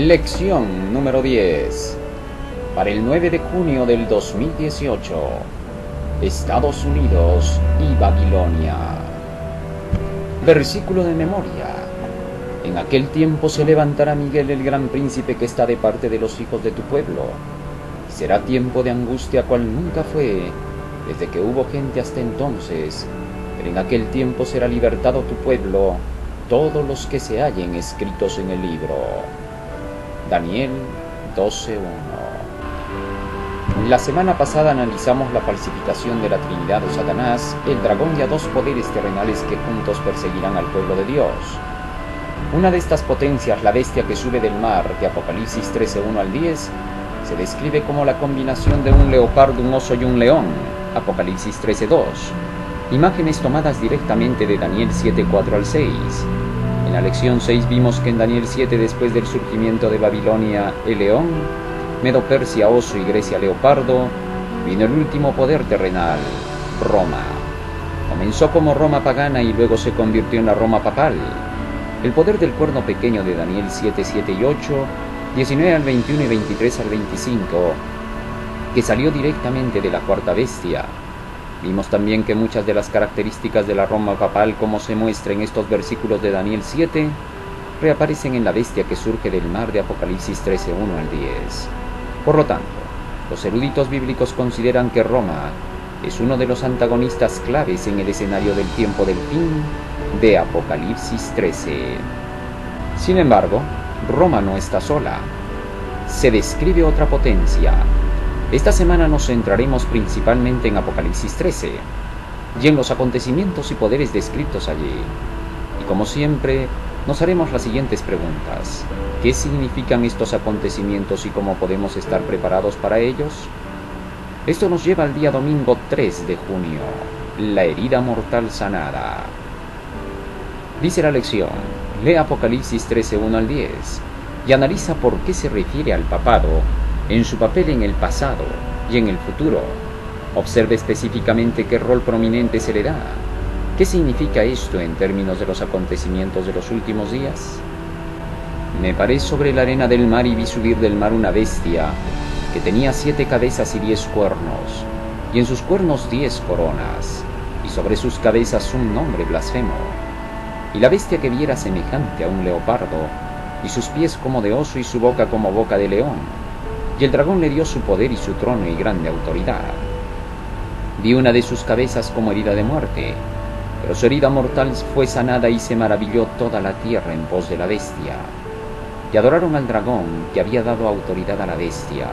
Lección número 10. Para el 9 de junio del 2018, Estados Unidos y Babilonia. Versículo de memoria. En aquel tiempo se levantará Miguel, el gran príncipe que está de parte de los hijos de tu pueblo. Y será tiempo de angustia cual nunca fue, desde que hubo gente hasta entonces. Pero en aquel tiempo será libertado tu pueblo, todos los que se hallen escritos en el libro. Daniel 12:1. La semana pasada analizamos la falsificación de la Trinidad o Satanás, el dragón y a dos poderes terrenales que juntos perseguirán al pueblo de Dios. Una de estas potencias, la bestia que sube del mar, de Apocalipsis 13:1 al 10, se describe como la combinación de un leopardo, un oso y un león, Apocalipsis 13:2, imágenes tomadas directamente de Daniel 7:4 al 6. En la lección 6 vimos que en Daniel 7, después del surgimiento de Babilonia, el león, Medo-Persia, oso y Grecia, leopardo, vino el último poder terrenal, Roma. Comenzó como Roma pagana y luego se convirtió en la Roma papal. El poder del cuerno pequeño de Daniel 7, 7 y 8, 19 al 21 y 23 al 25, que salió directamente de la cuarta bestia. Vimos también que muchas de las características de la Roma papal, como se muestra en estos versículos de Daniel 7, reaparecen en la bestia que surge del mar de Apocalipsis 13:1 al 10. Por lo tanto, los eruditos bíblicos consideran que Roma es uno de los antagonistas claves en el escenario del tiempo del fin de Apocalipsis 13. Sin embargo, Roma no está sola. Se describe otra potencia. Esta semana nos centraremos principalmente en Apocalipsis 13 y en los acontecimientos y poderes descritos allí. Y como siempre, nos haremos las siguientes preguntas. ¿Qué significan estos acontecimientos y cómo podemos estar preparados para ellos? Esto nos lleva al día domingo 3 de junio, la herida mortal sanada. Dice la lección, lee Apocalipsis 13:1 al 10 y analiza por qué se refiere al papado en su papel en el pasado y en el futuro. Observe específicamente qué rol prominente se le da. ¿Qué significa esto en términos de los acontecimientos de los últimos días? Me paré sobre la arena del mar y vi subir del mar una bestia que tenía 7 cabezas y 10 cuernos, y en sus cuernos 10 coronas, y sobre sus cabezas un nombre blasfemo. Y la bestia que vi era semejante a un leopardo, y sus pies como de oso y su boca como boca de león. Y el dragón le dio su poder y su trono y grande autoridad. Vi una de sus cabezas como herida de muerte, pero su herida mortal fue sanada y se maravilló toda la tierra en pos de la bestia. Y adoraron al dragón que había dado autoridad a la bestia,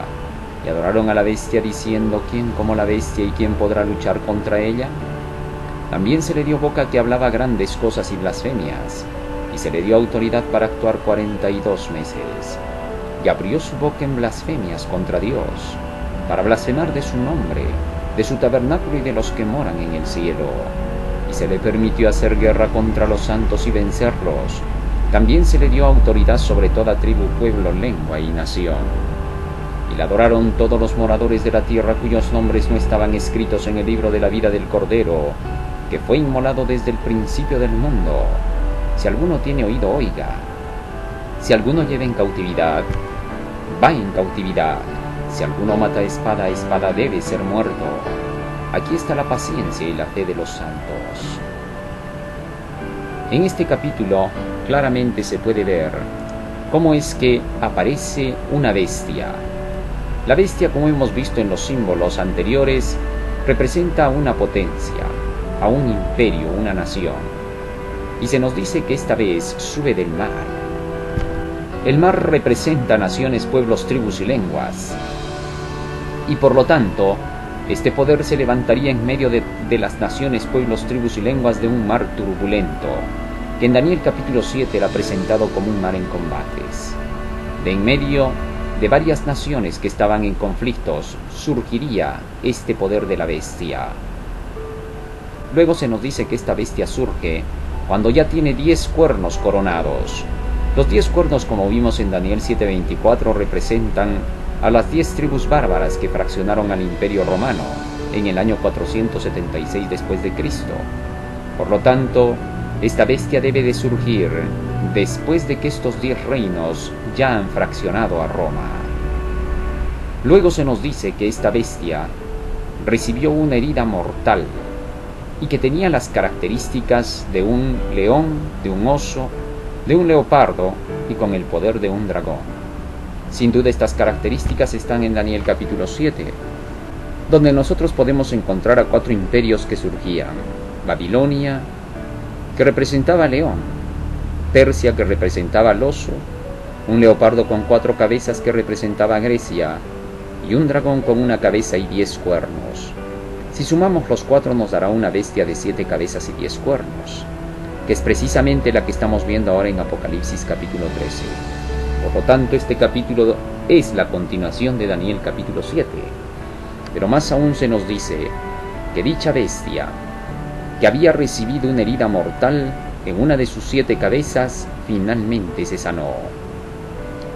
y adoraron a la bestia diciendo, ¿quién como la bestia y quién podrá luchar contra ella? También se le dio boca que hablaba grandes cosas y blasfemias, y se le dio autoridad para actuar 42 meses. Y abrió su boca en blasfemias contra Dios, para blasfemar de su nombre, de su tabernáculo y de los que moran en el cielo. Y se le permitió hacer guerra contra los santos y vencerlos. También se le dio autoridad sobre toda tribu, pueblo, lengua y nación. Y la adoraron todos los moradores de la tierra cuyos nombres no estaban escritos en el libro de la vida del Cordero, que fue inmolado desde el principio del mundo. Si alguno tiene oído, oiga. Si alguno lleva en cautividad, va en cautividad. Si alguno mata a espada debe ser muerto. Aquí está la paciencia y la fe de los santos. En este capítulo claramente se puede ver cómo es que aparece una bestia. La bestia, como hemos visto en los símbolos anteriores, representa a una potencia, a un imperio, una nación. Y se nos dice que esta vez sube del mar. El mar representa naciones, pueblos, tribus y lenguas. Y por lo tanto, este poder se levantaría en medio de las naciones, pueblos, tribus y lenguas de un mar turbulento, que en Daniel capítulo 7 era presentado como un mar en combates. De en medio de varias naciones que estaban en conflictos, surgiría este poder de la bestia. Luego se nos dice que esta bestia surge cuando ya tiene 10 cuernos coronados. Los 10 cuernos, como vimos en Daniel 7:24, representan a las 10 tribus bárbaras que fraccionaron al Imperio Romano en el año 476 después de Cristo. Por lo tanto, esta bestia debe de surgir después de que estos 10 reinos ya han fraccionado a Roma. Luego se nos dice que esta bestia recibió una herida mortal y que tenía las características de un león, de un oso, de un leopardo y con el poder de un dragón. Sin duda estas características están en Daniel capítulo 7, donde nosotros podemos encontrar a 4 imperios que surgían: Babilonia, que representaba al león; Persia, que representaba al oso; un leopardo con 4 cabezas, que representaba a Grecia; y un dragón con una cabeza y 10 cuernos. Si sumamos los 4 nos dará una bestia de 7 cabezas y 10 cuernos, que es precisamente la que estamos viendo ahora en Apocalipsis capítulo 13. Por lo tanto, este capítulo es la continuación de Daniel capítulo 7. Pero más aún se nos dice que dicha bestia, que había recibido una herida mortal en una de sus 7 cabezas, finalmente se sanó.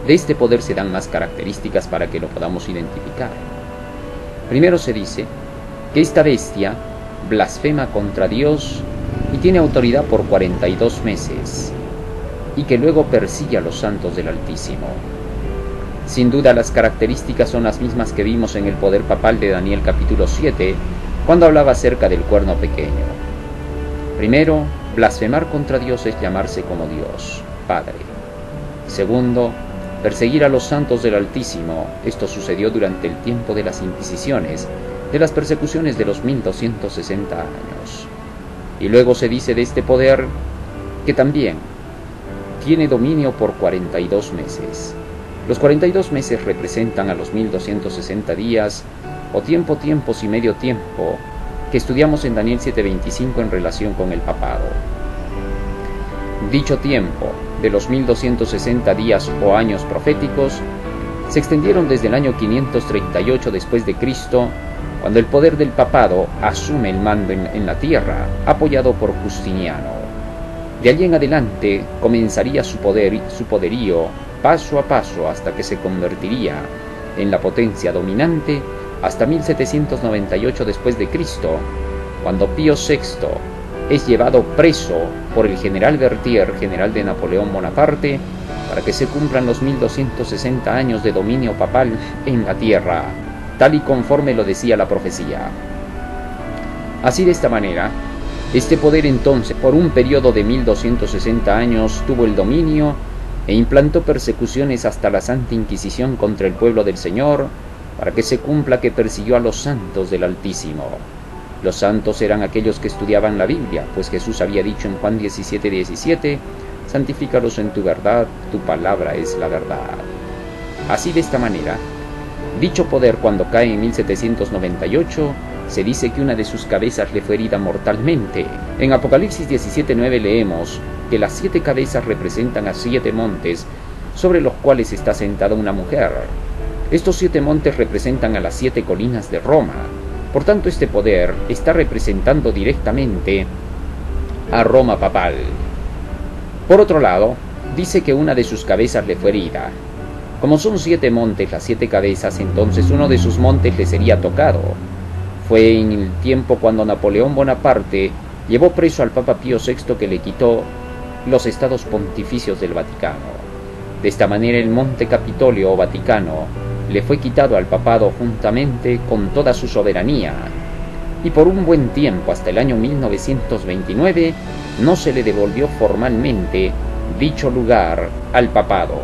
De este poder se dan más características para que lo podamos identificar. Primero se dice que esta bestia blasfema contra Dios y tiene autoridad por 42 meses, y que luego persigue a los santos del Altísimo. Sin duda las características son las mismas que vimos en el poder papal de Daniel capítulo 7, cuando hablaba acerca del cuerno pequeño. Primero, blasfemar contra Dios es llamarse como Dios, Padre. Segundo, perseguir a los santos del Altísimo. Esto sucedió durante el tiempo de las Inquisiciones, de las persecuciones de los 1260 años. Y luego se dice de este poder que también tiene dominio por 42 meses. Los 42 meses representan a los 1260 días, o tiempos y medio tiempo, que estudiamos en Daniel 7:25 en relación con el papado. Dicho tiempo, de los 1260 días o años proféticos, se extendieron desde el año 538 después de Cristo, cuando el poder del papado asume el mando en la tierra, apoyado por Justiniano. De allí en adelante comenzaría su poderío paso a paso hasta que se convertiría en la potencia dominante hasta 1798 después de Cristo, cuando Pío VI es llevado preso por el general Berthier, general de Napoleón Bonaparte, para que se cumplan los 1260 años de dominio papal en la tierra, tal y conforme lo decía la profecía. Así, de esta manera, este poder entonces, por un periodo de 1260 años, tuvo el dominio e implantó persecuciones hasta la Santa Inquisición contra el pueblo del Señor, para que se cumpla que persiguió a los santos del Altísimo. Los santos eran aquellos que estudiaban la Biblia, pues Jesús había dicho en Juan 17:17, santifícalos en tu verdad, tu palabra es la verdad. Así, de esta manera, dicho poder, cuando cae en 1798, se dice que una de sus cabezas le fue herida mortalmente. En Apocalipsis 17:9 leemos que las 7 cabezas representan a 7 montes, sobre los cuales está sentada una mujer. Estos 7 montes representan a las 7 colinas de Roma. Por tanto, este poder está representando directamente a Roma papal. Por otro lado, dice que una de sus cabezas le fue herida. Como son 7 montes las 7 cabezas, entonces uno de sus montes le sería tocado. Fue en el tiempo cuando Napoleón Bonaparte llevó preso al Papa Pío VI, que le quitó los estados pontificios del Vaticano. De esta manera el monte Capitolio o Vaticano le fue quitado al papado juntamente con toda su soberanía, y por un buen tiempo, hasta el año 1929, no se le devolvió formalmente dicho lugar al papado,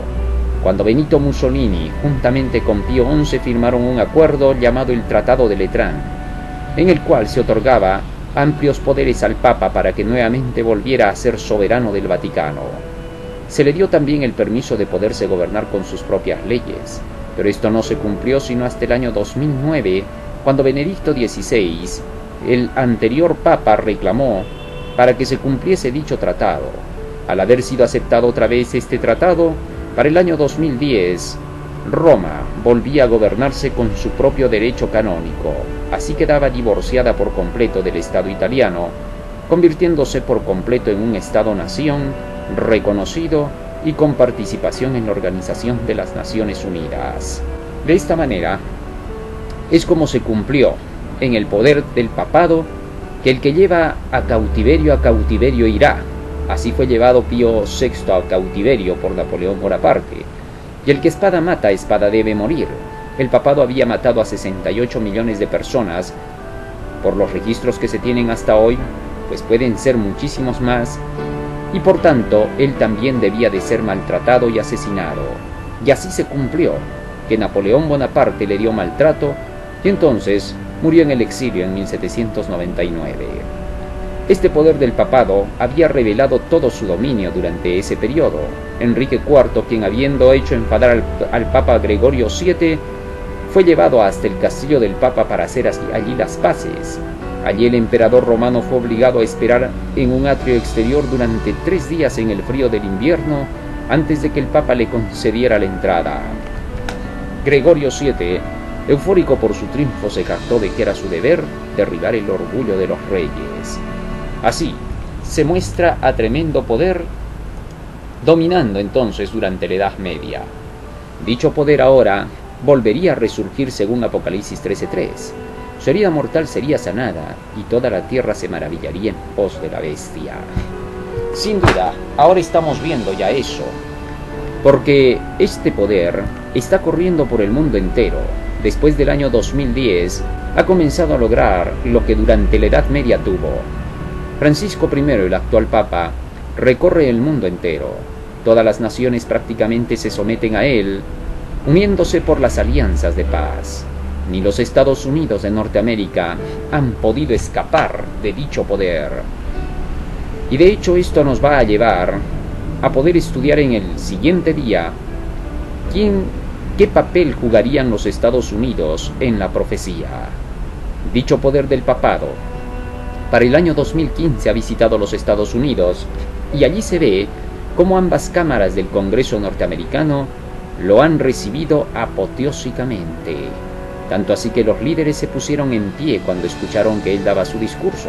cuando Benito Mussolini, juntamente con Pío XI, firmaron un acuerdo llamado el Tratado de Letrán, en el cual se otorgaba amplios poderes al Papa para que nuevamente volviera a ser soberano del Vaticano. Se le dio también el permiso de poderse gobernar con sus propias leyes, pero esto no se cumplió sino hasta el año 2009, cuando Benedicto XVI, el anterior Papa, reclamó para que se cumpliese dicho tratado. Al haber sido aceptado otra vez este tratado, para el año 2010, Roma volvía a gobernarse con su propio derecho canónico, así quedaba divorciada por completo del Estado italiano, convirtiéndose por completo en un Estado-nación reconocido y con participación en la Organización de las Naciones Unidas. De esta manera, es como se cumplió en el poder del papado que el que lleva a cautiverio irá, Así fue llevado Pío VI a cautiverio por Napoleón Bonaparte. Y el que espada mata, espada debe morir. El papado había matado a 68 millones de personas. Por los registros que se tienen hasta hoy, pues pueden ser muchísimos más, y por tanto él también debía de ser maltratado y asesinado. Y así se cumplió, que Napoleón Bonaparte le dio maltrato, y entonces murió en el exilio en 1799. Este poder del papado había revelado todo su dominio durante ese periodo. Enrique IV, quien habiendo hecho enfadar al Papa Gregorio VII, fue llevado hasta el castillo del Papa para hacer allí las paces. Allí el emperador romano fue obligado a esperar en un atrio exterior durante 3 días en el frío del invierno antes de que el Papa le concediera la entrada. Gregorio VII, eufórico por su triunfo, se jactó de que era su deber derribar el orgullo de los reyes. Así, se muestra a tremendo poder dominando entonces durante la Edad Media. Dicho poder ahora volvería a resurgir según Apocalipsis 13:3. Su herida mortal sería sanada y toda la tierra se maravillaría en pos de la bestia. Sin duda, ahora estamos viendo ya eso, porque este poder está corriendo por el mundo entero. Después del año 2010, ha comenzado a lograr lo que durante la Edad Media tuvo. Francisco I, el actual Papa, recorre el mundo entero. Todas las naciones prácticamente se someten a él, uniéndose por las alianzas de paz. Ni los Estados Unidos de Norteamérica han podido escapar de dicho poder. Y de hecho esto nos va a llevar a poder estudiar en el siguiente día qué papel jugarían los Estados Unidos en la profecía. Dicho poder del papado para el año 2015 ha visitado los Estados Unidos y allí se ve cómo ambas cámaras del Congreso norteamericano lo han recibido apoteósicamente. Tanto así que los líderes se pusieron en pie cuando escucharon que él daba su discurso.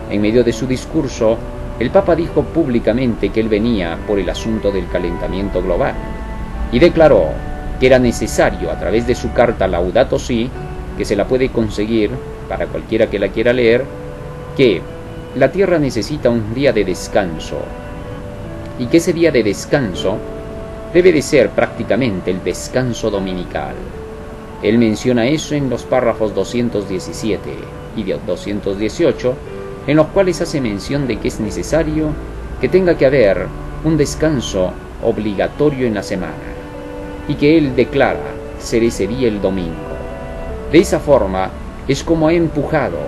En medio de su discurso, el Papa dijo públicamente que él venía por el asunto del calentamiento global y declaró que era necesario, a través de su carta Laudato Si, que se la puede conseguir para cualquiera que la quiera leer, que la Tierra necesita un día de descanso y que ese día de descanso debe de ser prácticamente el descanso dominical. Él menciona eso en los párrafos 217 y 218, en los cuales hace mención de que es necesario que tenga que haber un descanso obligatorio en la semana, y que él declara ser ese día el domingo. De esa forma es como ha empujado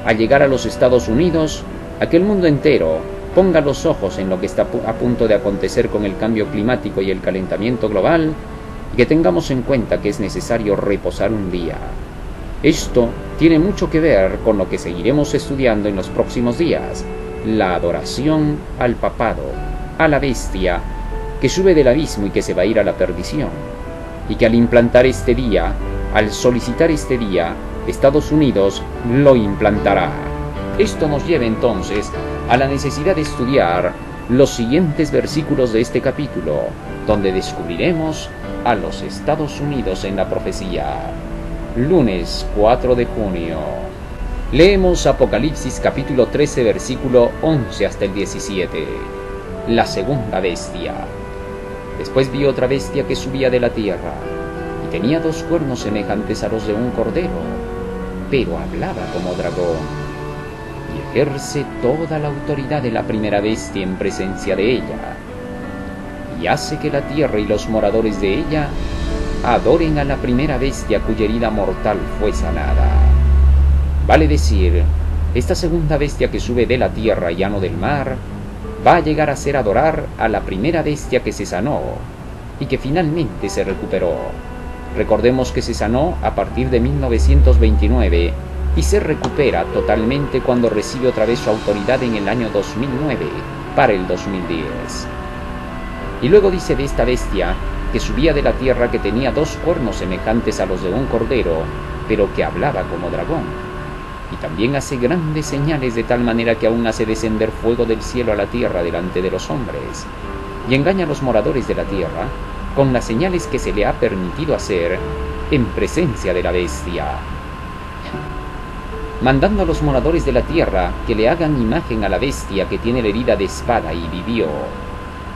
a llegar a los Estados Unidos a que el mundo entero ponga los ojos en lo que está a punto de acontecer con el cambio climático y el calentamiento global, y que tengamos en cuenta que es necesario reposar un día. Esto tiene mucho que ver con lo que seguiremos estudiando en los próximos días: la adoración al papado, a la bestia, que sube del abismo y que se va a ir a la perdición, y que al implantar este día, al solicitar este día, Estados Unidos lo implantará. Esto nos lleva entonces a la necesidad de estudiar los siguientes versículos de este capítulo, donde descubriremos a los Estados Unidos en la profecía. Lunes 4 de junio. Leemos Apocalipsis capítulo 13, versículo 11 hasta el 17. La segunda bestia. Después vi otra bestia que subía de la tierra, y tenía 2 cuernos semejantes a los de un cordero, pero hablaba como dragón, y ejerce toda la autoridad de la primera bestia en presencia de ella, y hace que la tierra y los moradores de ella adoren a la primera bestia cuya herida mortal fue sanada. Vale decir, esta segunda bestia que sube de la tierra y no del mar, va a llegar a ser adorar a la primera bestia que se sanó y que finalmente se recuperó. Recordemos que se sanó a partir de 1929 y se recupera totalmente cuando recibe otra vez su autoridad en el año 2009 para el 2010. Y luego dice de esta bestia que subía de la tierra, que tenía 2 cuernos semejantes a los de un cordero, pero que hablaba como dragón. Y también hace grandes señales, de tal manera que aún hace descender fuego del cielo a la tierra delante de los hombres, y engaña a los moradores de la tierra con las señales que se le ha permitido hacer en presencia de la bestia. mandando a los moradores de la tierra que le hagan imagen a la bestia que tiene la herida de espada y vivió.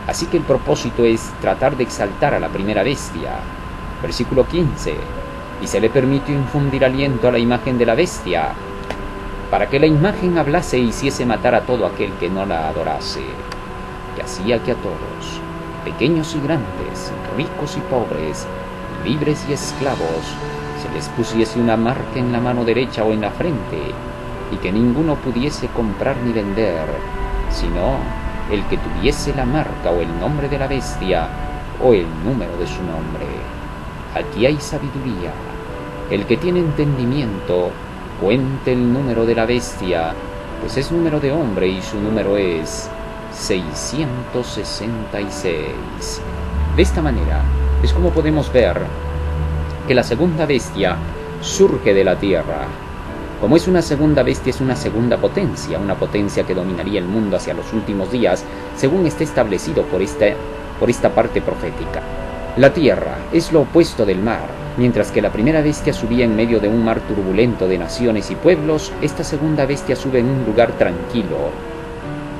Así que el propósito es tratar de exaltar a la primera bestia. Versículo 15. Y se le permitió infundir aliento a la imagen de la bestia, para que la imagen hablase e hiciese matar a todo aquel que no la adorase. Y hacía que a todos, pequeños y grandes, ricos y pobres, libres y esclavos, se les pusiese una marca en la mano derecha o en la frente, y que ninguno pudiese comprar ni vender, sino el que tuviese la marca o el nombre de la bestia o el número de su nombre. Aquí hay sabiduría. El que tiene entendimiento, cuente el número de la bestia, pues es número de hombre y su número es 666. De esta manera es como podemos ver que la segunda bestia surge de la tierra. Como es una segunda bestia, es una segunda potencia, una potencia que dominaría el mundo hacia los últimos días, según está establecido por esta parte profética. La tierra es lo opuesto del mar. Mientras que la primera bestia subía en medio de un mar turbulento de naciones y pueblos, esta segunda bestia sube en un lugar tranquilo,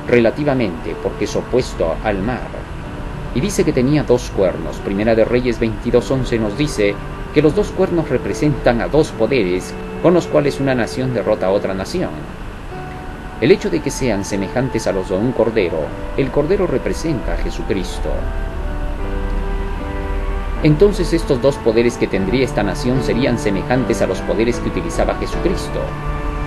relativamente, porque es opuesto al mar. Y dice que tenía 2 cuernos. Primera de Reyes 22:11 nos dice que los 2 cuernos representan a 2 poderes, con los cuales una nación derrota a otra nación. El hecho de que sean semejantes a los de un cordero, el cordero representa a Jesucristo. Entonces estos 2 poderes que tendría esta nación serían semejantes a los poderes que utilizaba Jesucristo.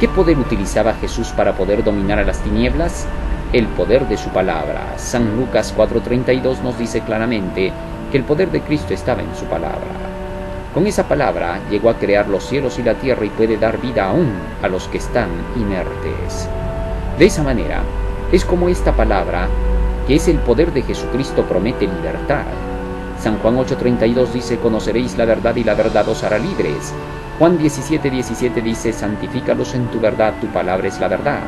¿Qué poder utilizaba Jesús para poder dominar a las tinieblas? El poder de su palabra. San Lucas 4:32 nos dice claramente que el poder de Cristo estaba en su palabra. Con esa palabra llegó a crear los cielos y la tierra y puede dar vida aún a los que están inertes. De esa manera, es como esta palabra, que es el poder de Jesucristo, promete libertad. San Juan 8:32 dice: conoceréis la verdad y la verdad os hará libres. Juan 17:17 dice: santifícalos en tu verdad, tu palabra es la verdad.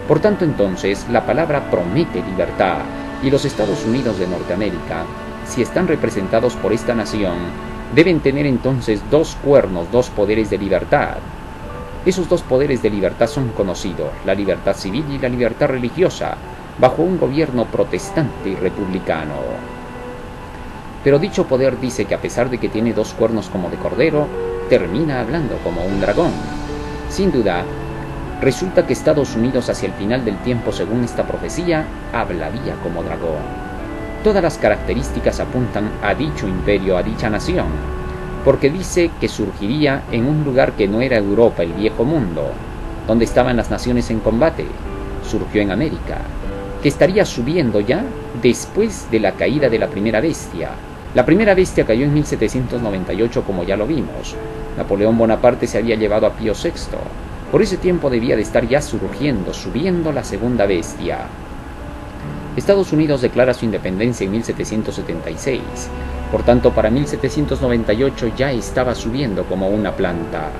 Por tanto, entonces, la palabra promete libertad, y los Estados Unidos de Norteamérica, si están representados por esta nación, deben tener entonces 2 cuernos, 2 poderes de libertad. Esos 2 poderes de libertad son conocidos: la libertad civil y la libertad religiosa, bajo un gobierno protestante y republicano. Pero dicho poder dice que a pesar de que tiene 2 cuernos como de cordero, termina hablando como un dragón. Sin duda, resulta que Estados Unidos hacia el final del tiempo, según esta profecía, hablaría como dragón. Todas las características apuntan a dicho imperio, a dicha nación, porque dice que surgiría en un lugar que no era Europa, el viejo mundo, donde estaban las naciones en combate. Surgió en América, que estaría subiendo ya después de la caída de la primera bestia. La primera bestia cayó en 1798, como ya lo vimos. Napoleón Bonaparte se había llevado a Pío VI. Por ese tiempo debía de estar ya surgiendo, subiendo la segunda bestia. Estados Unidos declara su independencia en 1776. Por tanto, para 1798 ya estaba subiendo como una planta.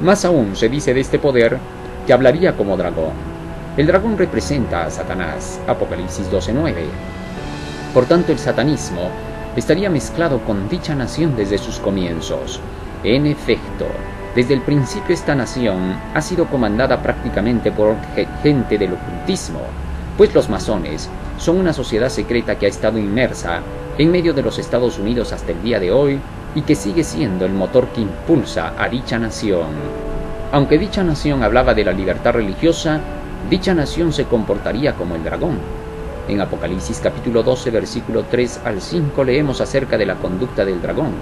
Más aún se dice de este poder que hablaría como dragón. El dragón representa a Satanás, Apocalipsis 12:9. Por tanto, el satanismo estaría mezclado con dicha nación desde sus comienzos. En efecto, desde el principio esta nación ha sido comandada prácticamente por gente del ocultismo, pues los masones son una sociedad secreta que ha estado inmersa en medio de los Estados Unidos hasta el día de hoy y que sigue siendo el motor que impulsa a dicha nación. Aunque dicha nación hablaba de la libertad religiosa, dicha nación se comportaría como el dragón. En Apocalipsis capítulo 12, versículo 3 al 5 leemos acerca de la conducta del dragón.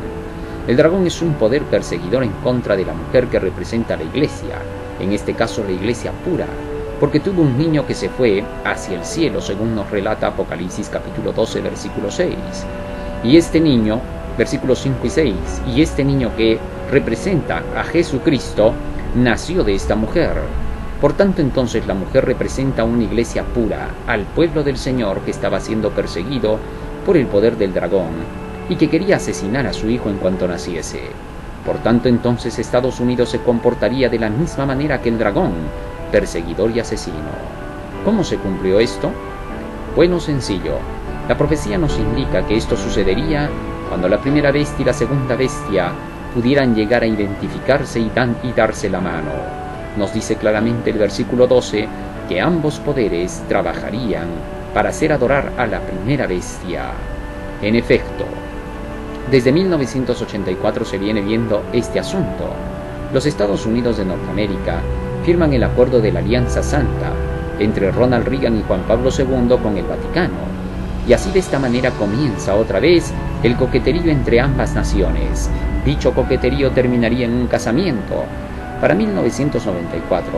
El dragón es un poder perseguidor en contra de la mujer que representa a la iglesia, en este caso la iglesia pura, porque tuvo un niño que se fue hacia el cielo, según nos relata Apocalipsis capítulo 12, versículo 6. Y este niño, versículos 5 y 6, y este niño que representa a Jesucristo, nació de esta mujer. Por tanto, entonces, la mujer representa a una iglesia pura, al pueblo del Señor que estaba siendo perseguido por el poder del dragón y que quería asesinar a su hijo en cuanto naciese. Por tanto, entonces, Estados Unidos se comportaría de la misma manera que el dragón, perseguidor y asesino. ¿Cómo se cumplió esto? Bueno, sencillo. La profecía nos indica que esto sucedería cuando la primera bestia y la segunda bestia pudieran llegar a identificarse y darse la mano. Nos dice claramente el versículo 12 que ambos poderes trabajarían para hacer adorar a la primera bestia. En efecto, desde 1984 se viene viendo este asunto. Los Estados Unidos de Norteamérica firman el Acuerdo de la Alianza Santa entre Ronald Reagan y Juan Pablo II con el Vaticano, y así de esta manera comienza otra vez el coqueterío entre ambas naciones. Dicho coqueterío terminaría en un casamiento. Para 1994,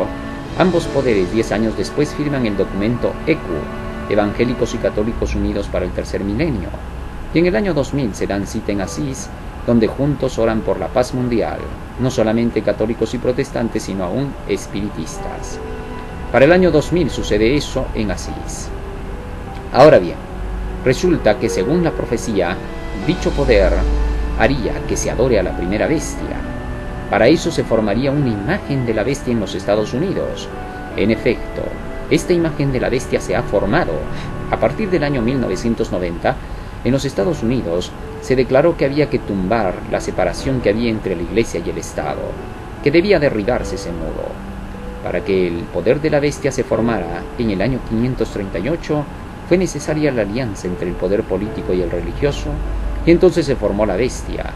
ambos poderes 10 años después firman el documento ECU, Evangélicos y Católicos Unidos para el Tercer Milenio, y en el año 2000 se dan cita en Asís, donde juntos oran por la paz mundial, no solamente católicos y protestantes, sino aún espiritistas. Para el año 2000 sucede eso en Asís. Ahora bien, resulta que según la profecía, dicho poder haría que se adore a la primera bestia. Para eso se formaría una imagen de la bestia en los Estados Unidos. En efecto, esta imagen de la bestia se ha formado. A partir del año 1990, en los Estados Unidos se declaró que había que tumbar la separación que había entre la Iglesia y el Estado, que debía derribarse ese muro. Para que el poder de la bestia se formara en el año 538, fue necesaria la alianza entre el poder político y el religioso, y entonces se formó la bestia.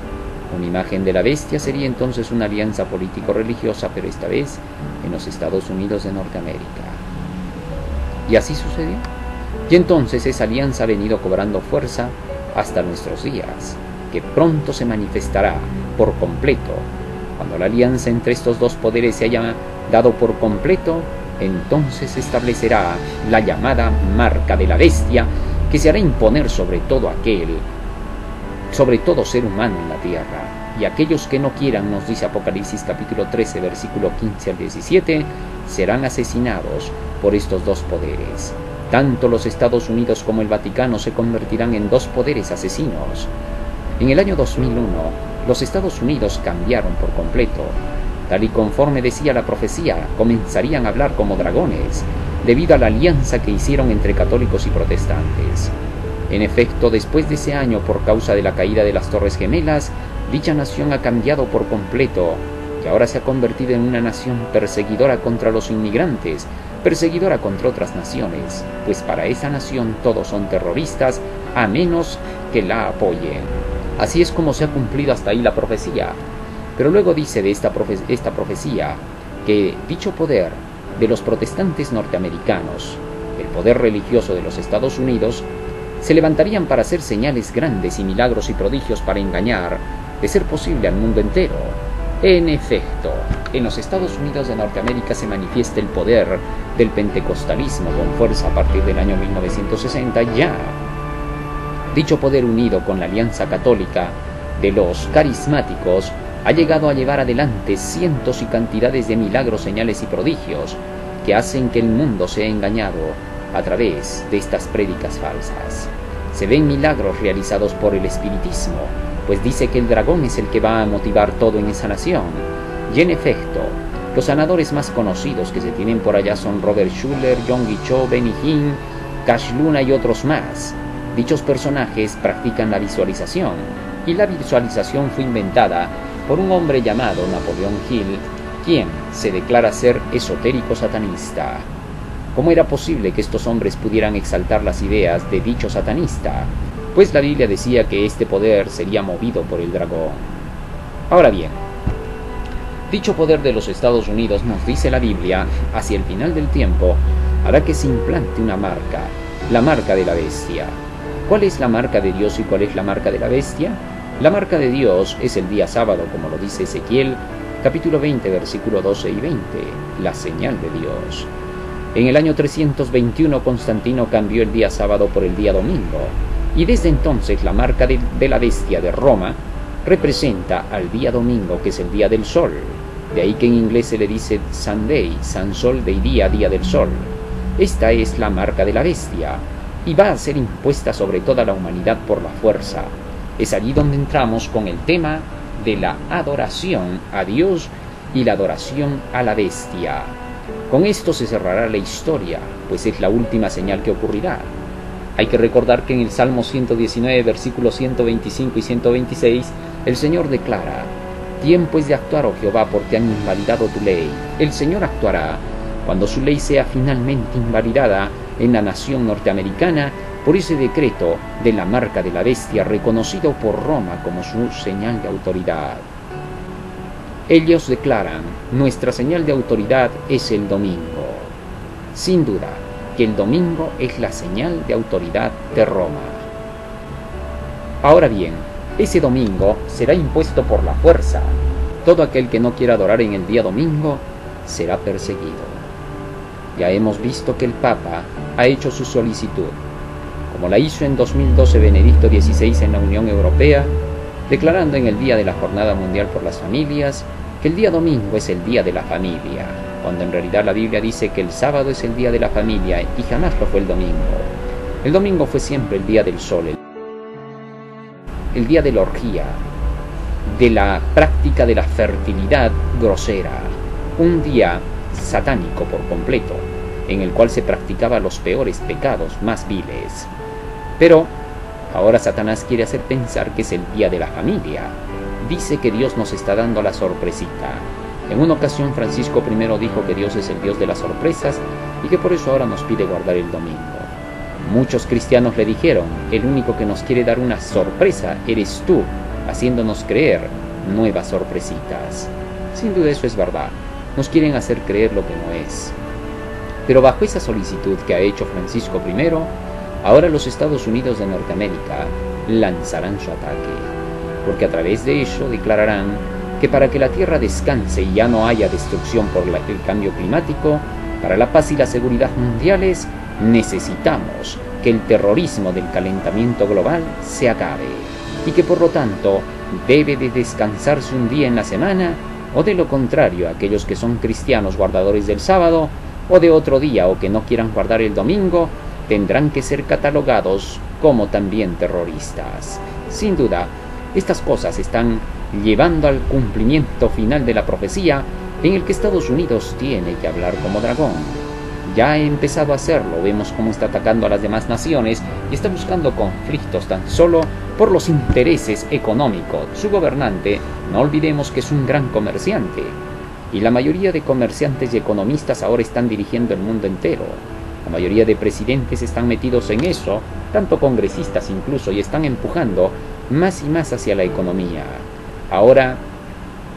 Una imagen de la bestia sería entonces una alianza político-religiosa, pero esta vez en los Estados Unidos de Norteamérica. Y así sucedió. Y entonces esa alianza ha venido cobrando fuerza hasta nuestros días, que pronto se manifestará por completo. Cuando la alianza entre estos dos poderes se haya dado por completo, entonces se establecerá la llamada marca de la bestia, que se hará imponer sobre todo ser humano en la tierra. Y aquellos que no quieran, nos dice Apocalipsis capítulo 13, versículo 15 al 17, serán asesinados por estos dos poderes. Tanto los Estados Unidos como el Vaticano se convertirán en dos poderes asesinos. En el año 2001, los Estados Unidos cambiaron por completo. Tal y conforme decía la profecía, comenzarían a hablar como dragones, debido a la alianza que hicieron entre católicos y protestantes. En efecto, después de ese año, por causa de la caída de las Torres Gemelas, dicha nación ha cambiado por completo, y ahora se ha convertido en una nación perseguidora contra los inmigrantes, perseguidora contra otras naciones, pues para esa nación todos son terroristas, a menos que la apoyen. Así es como se ha cumplido hasta ahí la profecía. Pero luego dice de esta profecía que dicho poder de los protestantes norteamericanos, el poder religioso de los Estados Unidos, se levantarían para hacer señales grandes y milagros y prodigios para engañar, de ser posible, al mundo entero. En efecto, en los Estados Unidos de Norteamérica se manifiesta el poder del pentecostalismo con fuerza a partir del año 1960 ya. Dicho poder, unido con la alianza católica de los carismáticos, ha llegado a llevar adelante cientos y cantidades de milagros, señales y prodigios que hacen que el mundo sea engañado a través de estas prédicas falsas. Se ven milagros realizados por el espiritismo, pues dice que el dragón es el que va a motivar todo en esa nación. Y en efecto, los sanadores más conocidos que se tienen por allá son Robert Schuller, Yonggi Cho, Benny Hinn, Cash Luna y otros más. Dichos personajes practican la visualización, y la visualización fue inventada por un hombre llamado Napoleón Hill, quien se declara ser esotérico satanista. ¿Cómo era posible que estos hombres pudieran exaltar las ideas de dicho satanista? Pues la Biblia decía que este poder sería movido por el dragón. Ahora bien, dicho poder de los Estados Unidos, nos dice la Biblia, hacia el final del tiempo, hará que se implante una marca, la marca de la bestia. ¿Cuál es la marca de Dios y cuál es la marca de la bestia? La marca de Dios es el día sábado, como lo dice Ezequiel, capítulo 20, versículo 12 y 20, la señal de Dios. En el año 321 Constantino cambió el día sábado por el día domingo, y desde entonces la marca de la bestia de Roma representa al día domingo, que es el día del sol. De ahí que en inglés se le dice Sunday, Sun Sol Day, día del sol. Esta es la marca de la bestia, y va a ser impuesta sobre toda la humanidad por la fuerza. Es allí donde entramos con el tema de la adoración a Dios y la adoración a la bestia. Con esto se cerrará la historia, pues es la última señal que ocurrirá. Hay que recordar que en el Salmo 119, versículos 125 y 126, el Señor declara: Tiempo es de actuar, oh Jehová, porque han invalidado tu ley. El Señor actuará cuando su ley sea finalmente invalidada en la nación norteamericana por ese decreto de la marca de la bestia reconocido por Roma como su señal de autoridad. Ellos declaran: nuestra señal de autoridad es el domingo. Sin duda que el domingo es la señal de autoridad de Roma. Ahora bien, ese domingo será impuesto por la fuerza. Todo aquel que no quiera adorar en el día domingo será perseguido. Ya hemos visto que el Papa ha hecho su solicitud, como la hizo en 2012 Benedicto XVI en la Unión Europea, declarando en el Día de la Jornada Mundial por las Familias que el día domingo es el día de la familia, cuando en realidad la Biblia dice que el sábado es el día de la familia y jamás lo fue el domingo. El domingo fue siempre el día del sol, el día de la orgía, de la práctica de la fertilidad grosera, un día satánico por completo, en el cual se practicaban los peores pecados más viles. Pero ahora Satanás quiere hacer pensar que es el día de la familia. Dice que Dios nos está dando la sorpresita. En una ocasión Francisco I dijo que Dios es el Dios de las sorpresas y que por eso ahora nos pide guardar el domingo. Muchos cristianos le dijeron: el único que nos quiere dar una sorpresa eres tú, haciéndonos creer nuevas sorpresitas. Sin duda eso es verdad. Nos quieren hacer creer lo que no es. Pero bajo esa solicitud que ha hecho Francisco I, ahora los Estados Unidos de Norteamérica lanzarán su ataque, porque a través de ello declararán que para que la Tierra descanse y ya no haya destrucción por el cambio climático, para la paz y la seguridad mundiales, necesitamos que el terrorismo del calentamiento global se acabe, y que por lo tanto debe de descansarse un día en la semana, o de lo contrario, aquellos que son cristianos guardadores del sábado, o de otro día, o que no quieran guardar el domingo, tendrán que ser catalogados como también terroristas. Sin duda, estas cosas están llevando al cumplimiento final de la profecía en el que Estados Unidos tiene que hablar como dragón. Ya ha empezado a hacerlo, vemos cómo está atacando a las demás naciones y está buscando conflictos tan solo por los intereses económicos. Su gobernante, no olvidemos que es un gran comerciante, y la mayoría de comerciantes y economistas ahora están dirigiendo el mundo entero. La mayoría de presidentes están metidos en eso, tanto congresistas incluso, y están empujando más y más hacia la economía. Ahora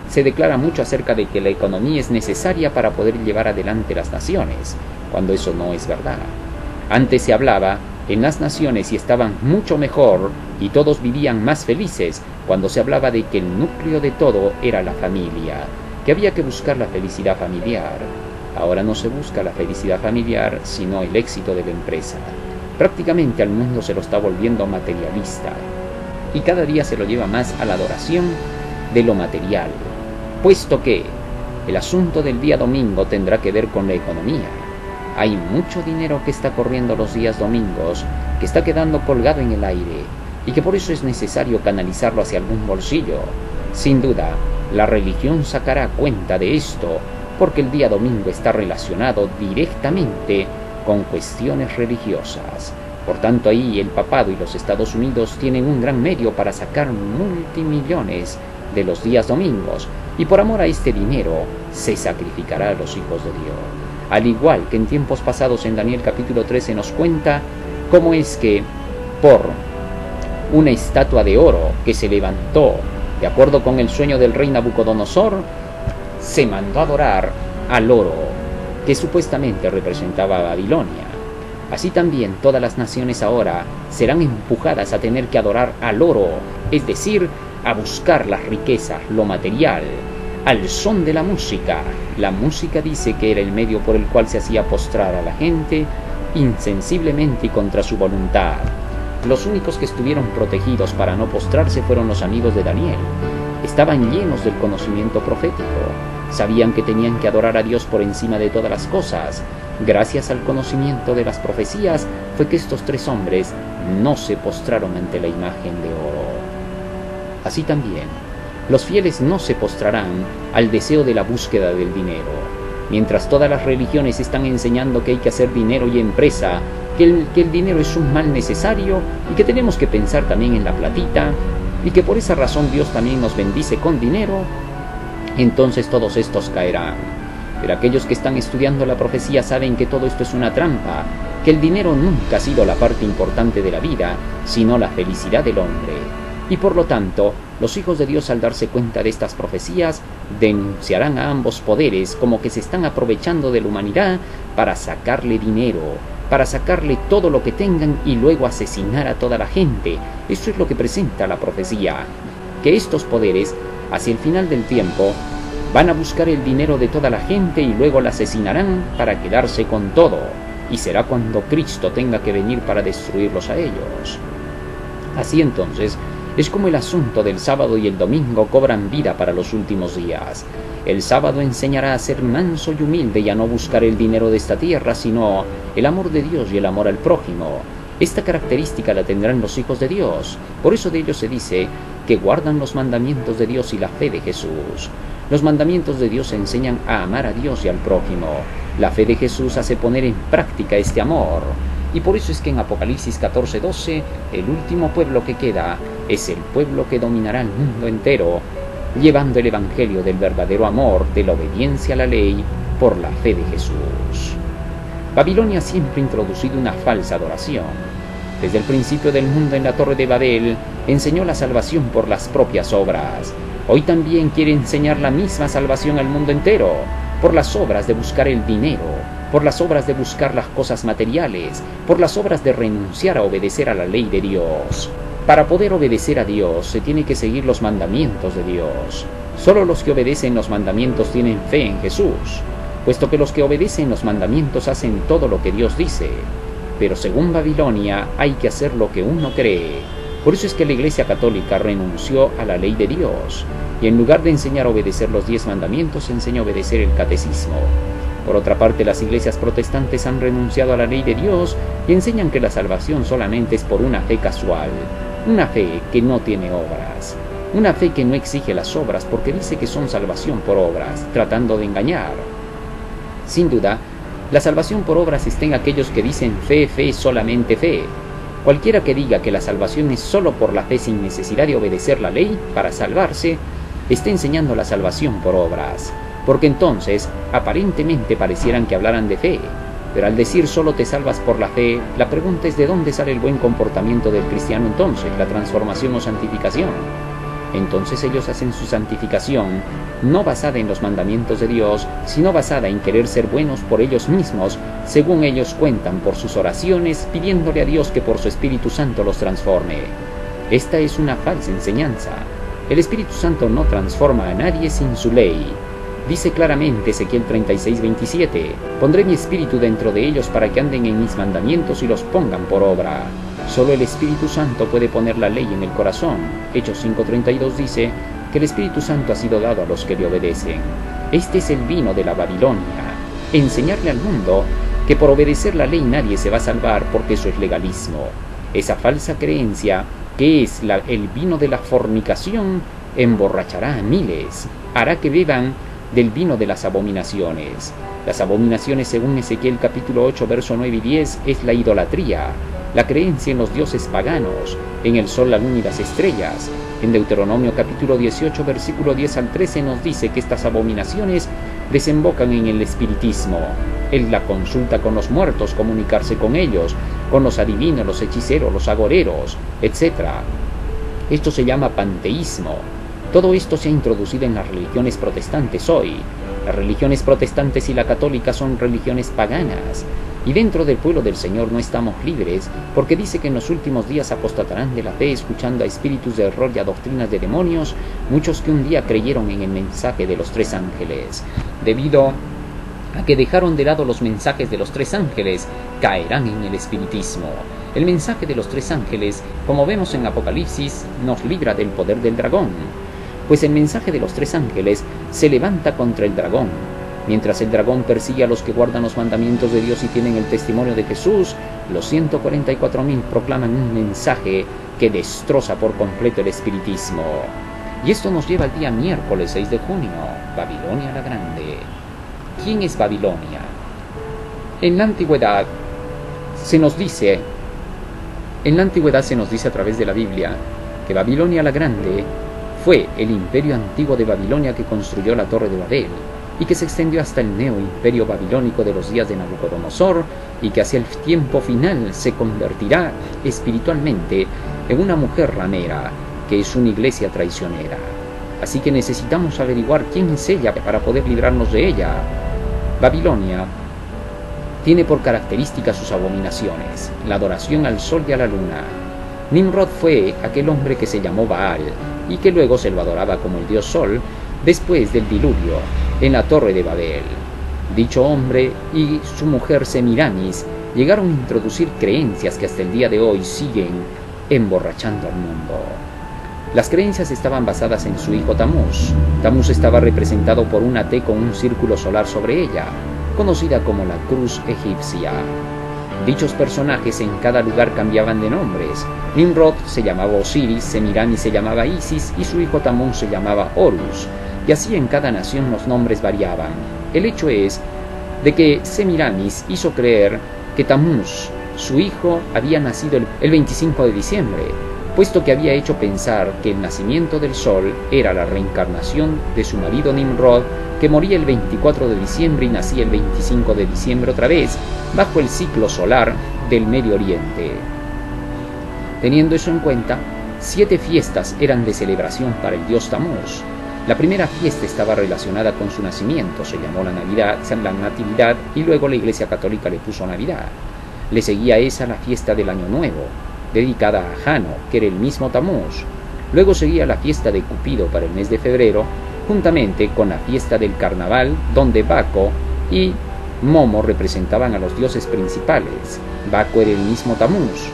se declara mucho acerca de que la economía es necesaria para poder llevar adelante las naciones, cuando eso no es verdad. Antes se hablaba en las naciones y estaban mucho mejor y todos vivían más felices cuando se hablaba de que el núcleo de todo era la familia, que había que buscar la felicidad familiar. Ahora no se busca la felicidad familiar, sino el éxito de la empresa. Prácticamente al mundo se lo está volviendo materialista, y cada día se lo lleva más a la adoración de lo material, puesto que el asunto del día domingo tendrá que ver con la economía. Hay mucho dinero que está corriendo los días domingos, que está quedando colgado en el aire, y que por eso es necesario canalizarlo hacia algún bolsillo. Sin duda, la religión sacará cuenta de esto, porque el día domingo está relacionado directamente con cuestiones religiosas. Por tanto, ahí el papado y los Estados Unidos tienen un gran medio para sacar multimillones de los días domingos, y por amor a este dinero se sacrificará a los hijos de Dios. Al igual que en tiempos pasados en Daniel capítulo 13 nos cuenta cómo es que por una estatua de oro que se levantó de acuerdo con el sueño del rey Nabucodonosor, se mandó a adorar al oro que supuestamente representaba a Babilonia. Así también todas las naciones ahora serán empujadas a tener que adorar al oro, es decir, a buscar las riquezas, lo material, al son de la música. La música dice que era el medio por el cual se hacía postrar a la gente insensiblemente y contra su voluntad. Los únicos que estuvieron protegidos para no postrarse fueron los amigos de Daniel. Estaban llenos del conocimiento profético. Sabían que tenían que adorar a Dios por encima de todas las cosas. Gracias al conocimiento de las profecías fue que estos tres hombres no se postraron ante la imagen de oro. Así también, los fieles no se postrarán al deseo de la búsqueda del dinero. Mientras todas las religiones están enseñando que hay que hacer dinero y empresa, que el dinero es un mal necesario y que tenemos que pensar también en la platita, y que por esa razón Dios también nos bendice con dinero, entonces todos estos caerán. Pero aquellos que están estudiando la profecía saben que todo esto es una trampa, que el dinero nunca ha sido la parte importante de la vida, sino la felicidad del hombre. Y por lo tanto, los hijos de Dios, al darse cuenta de estas profecías, denunciarán a ambos poderes como que se están aprovechando de la humanidad para sacarle dinero, para sacarle todo lo que tengan y luego asesinar a toda la gente. Eso es lo que presenta la profecía, que estos poderes, hacia el final del tiempo, van a buscar el dinero de toda la gente y luego la asesinarán para quedarse con todo, y será cuando Cristo tenga que venir para destruirlos a ellos. Así entonces, es como el asunto del sábado y el domingo cobran vida para los últimos días. El sábado enseñará a ser manso y humilde y a no buscar el dinero de esta tierra, sino el amor de Dios y el amor al prójimo. Esta característica la tendrán los hijos de Dios. Por eso de ellos se dice que guardan los mandamientos de Dios y la fe de Jesús. Los mandamientos de Dios enseñan a amar a Dios y al prójimo. La fe de Jesús hace poner en práctica este amor. Y por eso es que en Apocalipsis 14:12, el último pueblo que queda es el pueblo que dominará el mundo entero, llevando el evangelio del verdadero amor, de la obediencia a la ley, por la fe de Jesús. Babilonia siempre ha introducido una falsa adoración. Desde el principio del mundo en la Torre de Babel, enseñó la salvación por las propias obras. Hoy también quiere enseñar la misma salvación al mundo entero, por las obras de buscar el dinero, por las obras de buscar las cosas materiales, por las obras de renunciar a obedecer a la ley de Dios. Para poder obedecer a Dios se tiene que seguir los mandamientos de Dios. Solo los que obedecen los mandamientos tienen fe en Jesús, puesto que los que obedecen los mandamientos hacen todo lo que Dios dice. Pero según Babilonia hay que hacer lo que uno cree. Por eso es que la Iglesia Católica renunció a la ley de Dios, y en lugar de enseñar a obedecer los 10 mandamientos, enseña a obedecer el catecismo. Por otra parte, las iglesias protestantes han renunciado a la ley de Dios y enseñan que la salvación solamente es por una fe casual, una fe que no tiene obras, una fe que no exige las obras porque dice que son salvación por obras, tratando de engañar. Sin duda, la salvación por obras está en aquellos que dicen fe, fe, solamente fe. Cualquiera que diga que la salvación es solo por la fe sin necesidad de obedecer la ley para salvarse, está enseñando la salvación por obras. Porque entonces, aparentemente parecieran que hablaran de fe, pero al decir solo te salvas por la fe, la pregunta es ¿de dónde sale el buen comportamiento del cristiano entonces, la transformación o santificación? Entonces ellos hacen su santificación no basada en los mandamientos de Dios, sino basada en querer ser buenos por ellos mismos, según ellos cuentan por sus oraciones, pidiéndole a Dios que por su Espíritu Santo los transforme. Esta es una falsa enseñanza. El Espíritu Santo no transforma a nadie sin su ley. Dice claramente Ezequiel 36:27, pondré mi espíritu dentro de ellos para que anden en mis mandamientos y los pongan por obra. Solo el Espíritu Santo puede poner la ley en el corazón. Hechos 5:32 dice que el Espíritu Santo ha sido dado a los que le obedecen. Este es el vino de la Babilonia, enseñarle al mundo que por obedecer la ley nadie se va a salvar porque eso es legalismo. Esa falsa creencia, que es el vino de la fornicación, emborrachará a miles, hará que beban del vino de las abominaciones. Las abominaciones, según Ezequiel capítulo 8, verso 9 y 10, es la idolatría, la creencia en los dioses paganos, en el sol, la luna y las estrellas. En Deuteronomio capítulo 18, versículo 10 al 13 nos dice que estas abominaciones desembocan en el espiritismo, en la consulta con los muertos, comunicarse con ellos, con los adivinos, los hechiceros, los agoreros, etc. Esto se llama panteísmo. Todo esto se ha introducido en las religiones protestantes hoy. Las religiones protestantes y la católica son religiones paganas. Y dentro del pueblo del Señor no estamos libres, porque dice que en los últimos días apostatarán de la fe escuchando a espíritus de error y a doctrinas de demonios, muchos que un día creyeron en el mensaje de los 3 ángeles. Debido a que dejaron de lado los mensajes de los 3 ángeles, caerán en el espiritismo. El mensaje de los 3 ángeles, como vemos en Apocalipsis, nos libra del poder del dragón, pues el mensaje de los 3 ángeles se levanta contra el dragón. Mientras el dragón persigue a los que guardan los mandamientos de Dios y tienen el testimonio de Jesús, los 144.000 proclaman un mensaje que destroza por completo el espiritismo. Y esto nos lleva al día miércoles 6 de junio, Babilonia la Grande. ¿Quién es Babilonia? En la antigüedad se nos dice a través de la Biblia que Babilonia la Grande fue el imperio antiguo de Babilonia que construyó la Torre de Babel, y que se extendió hasta el neo-imperio babilónico de los días de Nabucodonosor, y que hacia el tiempo final se convertirá espiritualmente en una mujer ramera, que es una iglesia traicionera. Así que necesitamos averiguar quién es ella para poder librarnos de ella. Babilonia tiene por característica sus abominaciones, la adoración al sol y a la luna. Nimrod fue aquel hombre que se llamó Baal, y que luego se lo adoraba como el dios sol, después del diluvio, en la Torre de Babel. Dicho hombre y su mujer Semiramis llegaron a introducir creencias que hasta el día de hoy siguen emborrachando al mundo. Las creencias estaban basadas en su hijo Tamuz. Tamuz estaba representado por una T con un círculo solar sobre ella, conocida como la cruz egipcia. Dichos personajes en cada lugar cambiaban de nombres. Nimrod se llamaba Osiris, Semiramis se llamaba Isis y su hijo Tamuz se llamaba Horus, y así en cada nación los nombres variaban. El hecho es de que Semiramis hizo creer que Tamuz, su hijo, había nacido el 25 de diciembre, puesto que había hecho pensar que el nacimiento del sol era la reencarnación de su marido Nimrod, que moría el 24 de diciembre y nacía el 25 de diciembre otra vez, bajo el ciclo solar del Medio Oriente. Teniendo eso en cuenta, 7 fiestas eran de celebración para el dios Tamuz. La primera fiesta estaba relacionada con su nacimiento, se llamó la Natividad, y luego la Iglesia Católica le puso Navidad. Le seguía esa la fiesta del Año Nuevo, dedicada a Jano, que era el mismo Tamuz. Luego seguía la fiesta de Cupido para el mes de febrero, juntamente con la fiesta del Carnaval, donde Baco y Momo representaban a los dioses principales. Baco era el mismo Tamuz.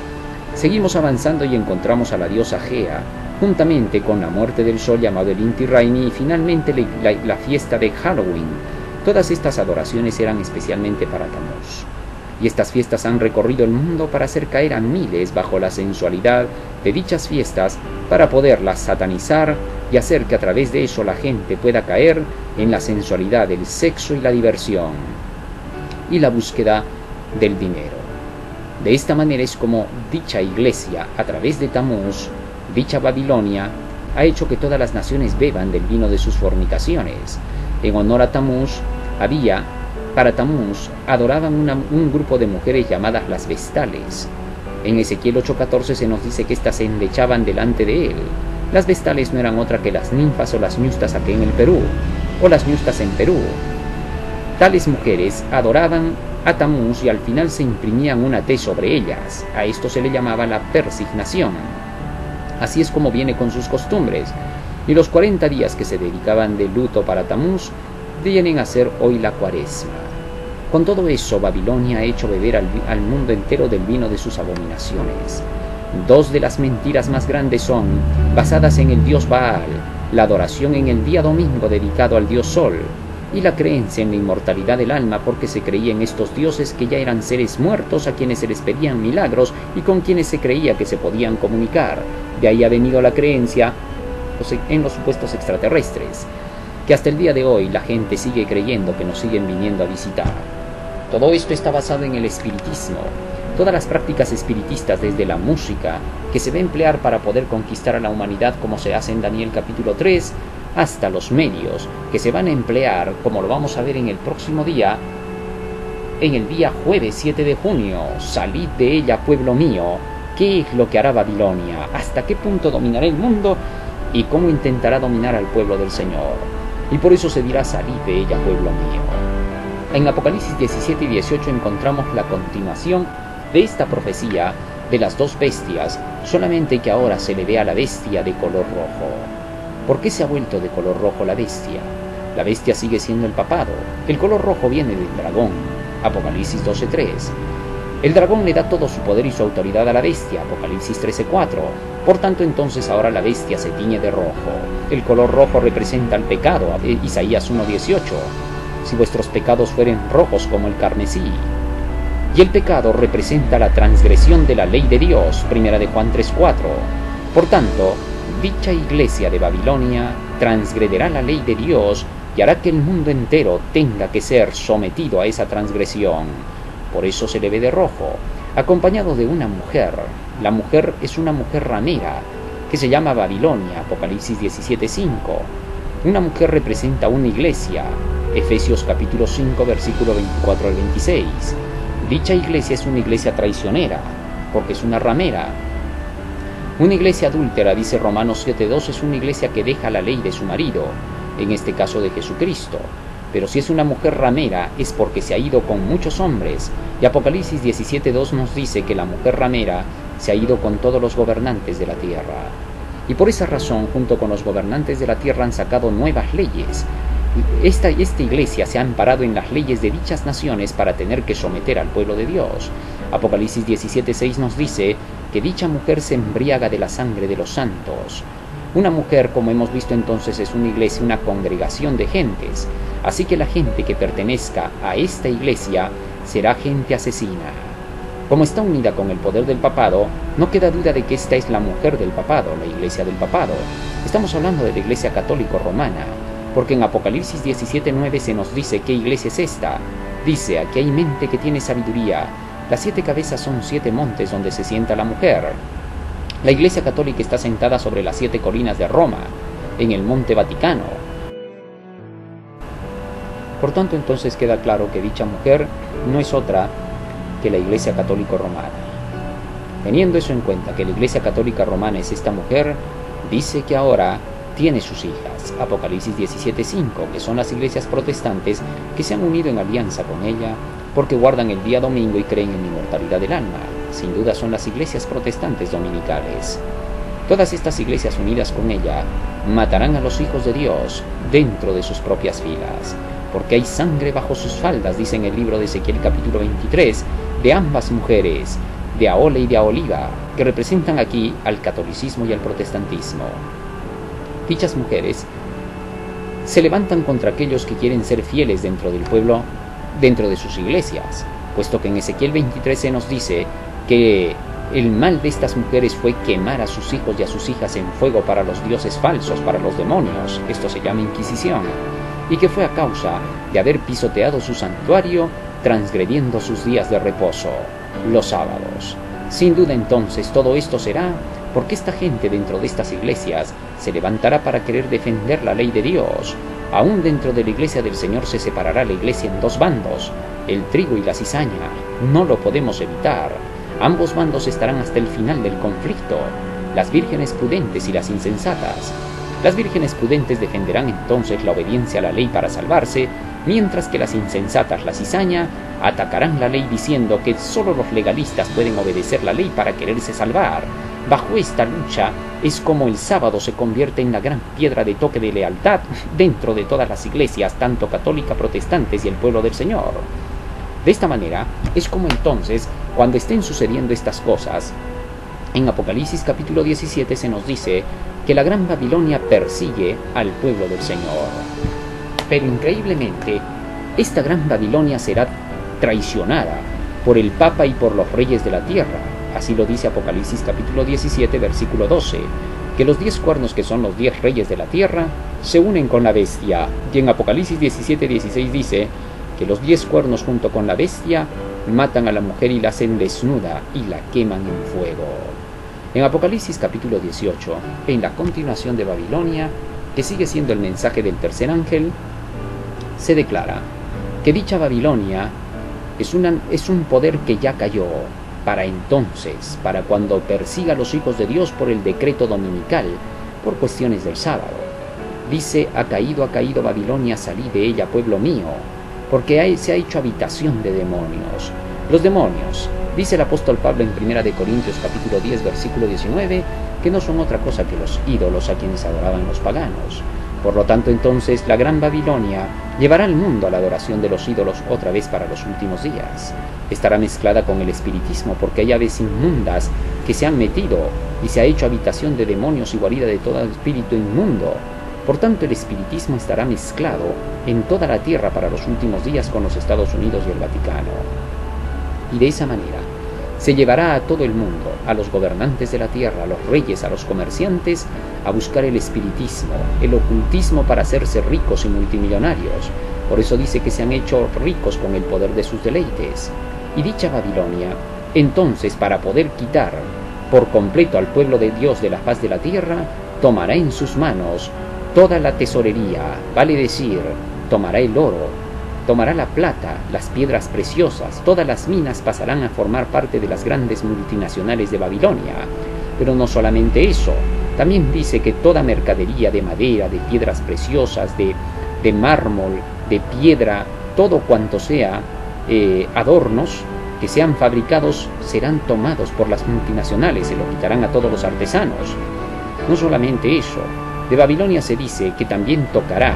Seguimos avanzando y encontramos a la diosa Gea, juntamente con la muerte del sol llamado el Inti Raymi, y finalmente la fiesta de Halloween. Todas estas adoraciones eran especialmente para Tamuz. Y estas fiestas han recorrido el mundo para hacer caer a miles bajo la sensualidad de dichas fiestas, para poderlas satanizar y hacer que a través de eso la gente pueda caer en la sensualidad del sexo y la diversión y la búsqueda del dinero. De esta manera es como dicha iglesia, a través de Tamuz, dicha Babilonia, ha hecho que todas las naciones beban del vino de sus fornicaciones. En honor a Tamuz, para Tamuz, adoraban un grupo de mujeres llamadas las Vestales. En Ezequiel 8:14 se nos dice que éstas se endechaban delante de él. Las Vestales no eran otra que las ninfas o las ñustas aquí en el Perú, o las ñustas en Perú. Tales mujeres adoraban a Tamuz y al final se imprimían una T sobre ellas. A esto se le llamaba la persignación. Así es como viene con sus costumbres. Y los 40 días que se dedicaban de luto para Tamuz vienen a ser hoy la Cuaresma. Con todo eso, Babilonia ha hecho beber al mundo entero del vino de sus abominaciones. 2 de las mentiras más grandes son basadas en el dios Baal, la adoración en el día domingo dedicado al dios Sol, y la creencia en la inmortalidad del alma, porque se creía en estos dioses que ya eran seres muertos a quienes se les pedían milagros y con quienes se creía que se podían comunicar. De ahí ha venido la creencia en los supuestos extraterrestres, que hasta el día de hoy la gente sigue creyendo que nos siguen viniendo a visitar. Todo esto está basado en el espiritismo. Todas las prácticas espiritistas, desde la música, que se va a emplear para poder conquistar a la humanidad, como se hace en Daniel capítulo 3, hasta los medios, que se van a emplear, como lo vamos a ver en el próximo día, en el día jueves 7 de junio, salid de ella, pueblo mío. ¿Qué es lo que hará Babilonia? ¿Hasta qué punto dominará el mundo? ¿Y cómo intentará dominar al pueblo del Señor? Y por eso se dirá, salid de ella, pueblo mío. En Apocalipsis 17 y 18 encontramos la continuación de esta profecía de las 2 bestias, solamente que ahora se le ve a la bestia de color rojo. ¿Por qué se ha vuelto de color rojo la bestia? La bestia sigue siendo el papado. El color rojo viene del dragón. Apocalipsis 12:3. El dragón le da todo su poder y su autoridad a la bestia. Apocalipsis 13:4. Por tanto, entonces ahora la bestia se tiñe de rojo. El color rojo representa el pecado. Isaías 1:18. Si vuestros pecados fueren rojos como el carmesí. Y el pecado representa la transgresión de la ley de Dios. Primera de Juan 3:4. Por tanto, dicha iglesia de Babilonia transgrederá la ley de Dios y hará que el mundo entero tenga que ser sometido a esa transgresión. Por eso se le ve de rojo, acompañado de una mujer. La mujer es una mujer ramera, que se llama Babilonia, Apocalipsis 17:5. Una mujer representa una iglesia, Efesios capítulo 5, versículo 24 al 26. Dicha iglesia es una iglesia traicionera, porque es una ramera. Una iglesia adúltera, dice Romanos 7:2, es una iglesia que deja la ley de su marido, en este caso de Jesucristo. Pero si es una mujer ramera es porque se ha ido con muchos hombres, y Apocalipsis 17:2 nos dice que la mujer ramera se ha ido con todos los gobernantes de la tierra. Y por esa razón, junto con los gobernantes de la tierra, han sacado nuevas leyes. Esta iglesia se ha amparado en las leyes de dichas naciones para tener que someter al pueblo de Dios. Apocalipsis 17:6 nos dice que dicha mujer se embriaga de la sangre de los santos. Una mujer, como hemos visto entonces, es una iglesia, una congregación de gentes. Así que la gente que pertenezca a esta iglesia será gente asesina. Como está unida con el poder del papado, no queda duda de que esta es la mujer del papado, la iglesia del papado. Estamos hablando de la iglesia católico-romana, porque en Apocalipsis 17:9 se nos dice qué iglesia es esta. Dice, aquí hay mente que tiene sabiduría. Las 7 cabezas son 7 montes donde se sienta la mujer. La iglesia católica está sentada sobre las 7 colinas de Roma, en el monte Vaticano. Por tanto, entonces queda claro que dicha mujer no es otra que la iglesia católica romana. Teniendo eso en cuenta, que la iglesia católica romana es esta mujer, dice que ahora tiene sus hijas, Apocalipsis 17:5, que son las iglesias protestantes que se han unido en alianza con ella porque guardan el día domingo y creen en la inmortalidad del alma. Sin duda son las iglesias protestantes dominicales. Todas estas iglesias unidas con ella matarán a los hijos de Dios dentro de sus propias filas, porque hay sangre bajo sus faldas, dice en el libro de Ezequiel capítulo 23, de ambas mujeres, de Ahola y de Aholiba, que representan aquí al catolicismo y al protestantismo. Dichas mujeres se levantan contra aquellos que quieren ser fieles dentro del pueblo, dentro de sus iglesias, puesto que en Ezequiel 23 se nos dice que el mal de estas mujeres fue quemar a sus hijos y a sus hijas en fuego para los dioses falsos, para los demonios. Esto se llama Inquisición, y que fue a causa de haber pisoteado su santuario, transgrediendo sus días de reposo, los sábados. Sin duda entonces todo esto será porque esta gente dentro de estas iglesias se levantará para querer defender la ley de Dios. Aún dentro de la iglesia del Señor se separará la iglesia en 2 bandos, el trigo y la cizaña. No lo podemos evitar. Ambos bandos estarán hasta el final del conflicto, las vírgenes prudentes y las insensatas. Las vírgenes prudentes defenderán entonces la obediencia a la ley para salvarse, mientras que las insensatas, la cizaña, atacarán la ley diciendo que solo los legalistas pueden obedecer la ley para quererse salvar. Bajo esta lucha es como el sábado se convierte en la gran piedra de toque de lealtad dentro de todas las iglesias, tanto católicas, protestantes y el pueblo del Señor. De esta manera es como entonces, cuando estén sucediendo estas cosas, en Apocalipsis capítulo 17 se nos dice que la gran Babilonia persigue al pueblo del Señor. Pero increíblemente, esta gran Babilonia será traicionada por el Papa y por los reyes de la tierra. Así lo dice Apocalipsis capítulo 17, versículo 12, que los 10 cuernos, que son los 10 reyes de la tierra, se unen con la bestia. Y en Apocalipsis 17, 16 dice que los 10 cuernos junto con la bestia matan a la mujer y la hacen desnuda y la queman en fuego. En Apocalipsis capítulo 18, en la continuación de Babilonia, que sigue siendo el mensaje del tercer ángel, se declara que dicha Babilonia es un poder que ya cayó para entonces, para cuando persiga a los hijos de Dios por el decreto dominical, por cuestiones del sábado. Dice, ha caído Babilonia, salí de ella, pueblo mío, porque se ha hecho habitación de demonios. Los demonios, dice el apóstol Pablo en 1 de Corintios capítulo 10, versículo 19, que no son otra cosa que los ídolos a quienes adoraban los paganos. Por lo tanto, entonces, la gran Babilonia llevará al mundo a la adoración de los ídolos otra vez para los últimos días. Estará mezclada con el espiritismo, porque hay aves inmundas que se han metido y se ha hecho habitación de demonios y guarida de todo espíritu inmundo. Por tanto, el espiritismo estará mezclado en toda la tierra para los últimos días con los Estados Unidos y el Vaticano. Y de esa manera se llevará a todo el mundo, a los gobernantes de la tierra, a los reyes, a los comerciantes, a buscar el espiritismo, el ocultismo para hacerse ricos y multimillonarios. Por eso dice que se han hecho ricos con el poder de sus deleites. Y dicha Babilonia, entonces, para poder quitar por completo al pueblo de Dios de la faz de la tierra, tomará en sus manos toda la tesorería, vale decir, tomará el oro, tomará la plata, las piedras preciosas, todas las minas pasarán a formar parte de las grandes multinacionales de Babilonia. Pero no solamente eso, también dice que toda mercadería de madera, de piedras preciosas, de mármol, de piedra, todo cuanto sea adornos que sean fabricados serán tomados por las multinacionales, se lo quitarán a todos los artesanos. No solamente eso, de Babilonia se dice que también tocará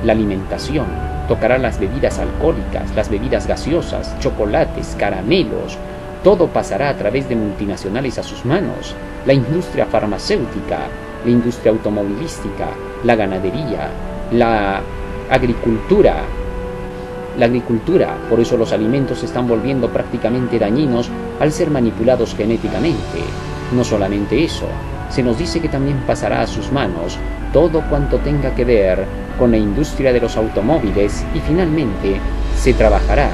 la alimentación, tocará las bebidas alcohólicas, las bebidas gaseosas, chocolates, caramelos, todo pasará a través de multinacionales a sus manos, la industria farmacéutica, la industria automovilística, la ganadería, la agricultura, por eso los alimentos se están volviendo prácticamente dañinos al ser manipulados genéticamente. No solamente eso, se nos dice que también pasará a sus manos todo cuanto tenga que ver con la industria de los automóviles y finalmente se trabajará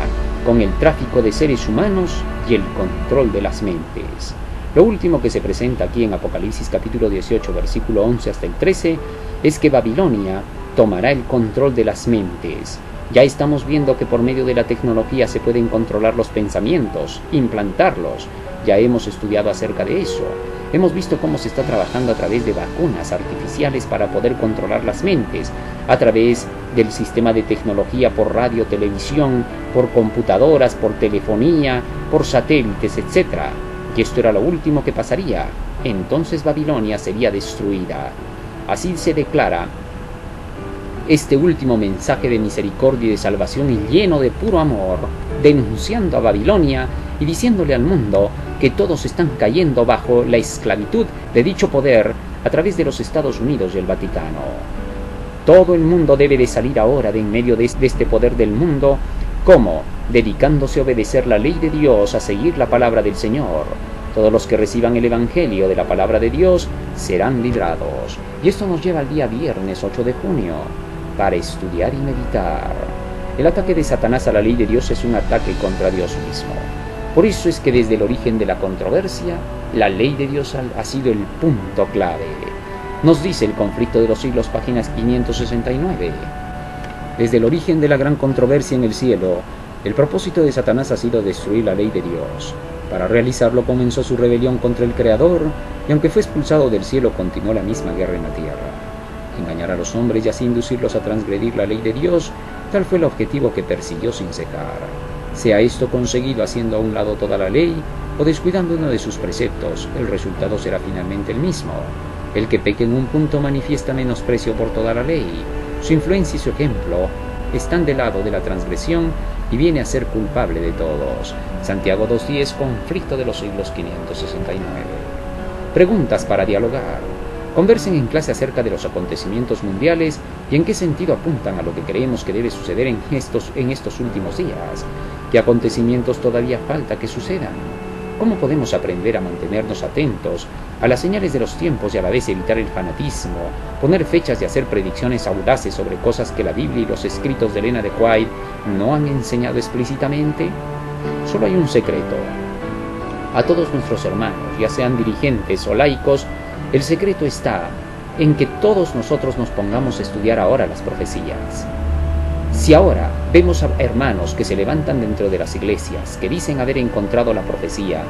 con el tráfico de seres humanos y el control de las mentes. Lo último que se presenta aquí en Apocalipsis capítulo 18, versículo 11 hasta el 13, es que Babilonia tomará el control de las mentes. Ya estamos viendo que por medio de la tecnología se pueden controlar los pensamientos, implantarlos. Ya hemos estudiado acerca de eso. Hemos visto cómo se está trabajando a través de vacunas artificiales para poder controlar las mentes, a través del sistema de tecnología por radio, televisión, por computadoras, por telefonía, por satélites, etc. Y esto era lo último que pasaría. Entonces Babilonia sería destruida. Así se declara este último mensaje de misericordia y de salvación y lleno de puro amor, denunciando a Babilonia y diciéndole al mundo que todos están cayendo bajo la esclavitud de dicho poder a través de los Estados Unidos y el Vaticano. Todo el mundo debe de salir ahora de en medio de este poder del mundo, ¿cómo? Dedicándose a obedecer la ley de Dios, a seguir la palabra del Señor. Todos los que reciban el Evangelio de la palabra de Dios serán librados. Y esto nos lleva al día viernes 8 de junio, para estudiar y meditar. El ataque de Satanás a la ley de Dios es un ataque contra Dios mismo. Por eso es que desde el origen de la controversia, la ley de Dios ha sido el punto clave. Nos dice el conflicto de los siglos, páginas 569. Desde el origen de la gran controversia en el cielo, el propósito de Satanás ha sido destruir la ley de Dios. Para realizarlo comenzó su rebelión contra el Creador, y aunque fue expulsado del cielo, continuó la misma guerra en la tierra. Engañar a los hombres y así inducirlos a transgredir la ley de Dios, tal fue el objetivo que persiguió sin cejar. Sea esto conseguido haciendo a un lado toda la ley o descuidando uno de sus preceptos, el resultado será finalmente el mismo. El que peque en un punto manifiesta menosprecio por toda la ley. Su influencia y su ejemplo están del lado de la transgresión y viene a ser culpable de todos. Santiago 2:10, conflicto de los siglos 569. Preguntas para dialogar. Conversen en clase acerca de los acontecimientos mundiales y en qué sentido apuntan a lo que creemos que debe suceder en estos últimos días. ¿Qué acontecimientos todavía falta que sucedan? ¿Cómo podemos aprender a mantenernos atentos a las señales de los tiempos y a la vez evitar el fanatismo, poner fechas y hacer predicciones audaces sobre cosas que la Biblia y los escritos de Elena de White no han enseñado explícitamente? Solo hay un secreto. A todos nuestros hermanos, ya sean dirigentes o laicos, el secreto está en que todos nosotros nos pongamos a estudiar ahora las profecías. Si ahora vemos a hermanos que se levantan dentro de las iglesias, que dicen haber encontrado la profecía,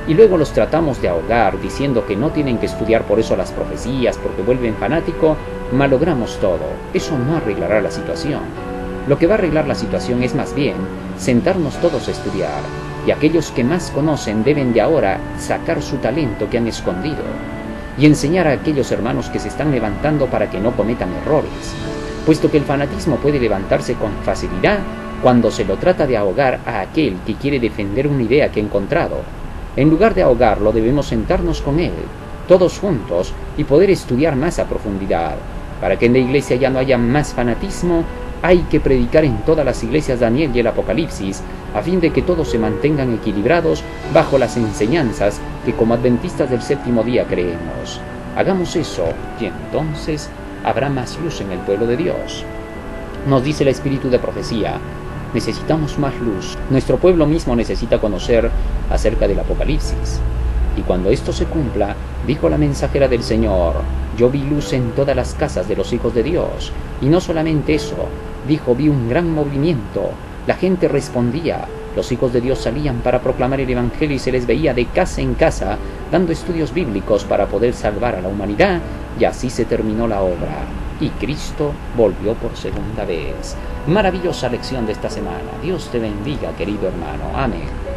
y luego los tratamos de ahogar diciendo que no tienen que estudiar por eso las profecías porque vuelven fanático, malogramos todo. Eso no arreglará la situación. Lo que va a arreglar la situación es más bien sentarnos todos a estudiar, y aquellos que más conocen deben de ahora sacar su talento que han escondido y enseñar a aquellos hermanos que se están levantando para que no cometan errores, puesto que el fanatismo puede levantarse con facilidad cuando se lo trata de ahogar a aquel que quiere defender una idea que ha encontrado. En lugar de ahogarlo, debemos sentarnos con él, todos juntos, y poder estudiar más a profundidad. Para que en la iglesia ya no haya más fanatismo, hay que predicar en todas las iglesias Daniel y el Apocalipsis, a fin de que todos se mantengan equilibrados bajo las enseñanzas que como adventistas del séptimo día creemos. Hagamos eso, y entonces habrá más luz en el pueblo de Dios. Nos dice el espíritu de profecía, necesitamos más luz. Nuestro pueblo mismo necesita conocer acerca del Apocalipsis. Y cuando esto se cumpla, dijo la mensajera del Señor, yo vi luz en todas las casas de los hijos de Dios. Y no solamente eso, dijo, vi un gran movimiento. La gente respondía. Los hijos de Dios salían para proclamar el Evangelio y se les veía de casa en casa, dando estudios bíblicos para poder salvar a la humanidad, y así se terminó la obra. Y Cristo volvió por segunda vez. Maravillosa lección de esta semana. Dios te bendiga, querido hermano. Amén.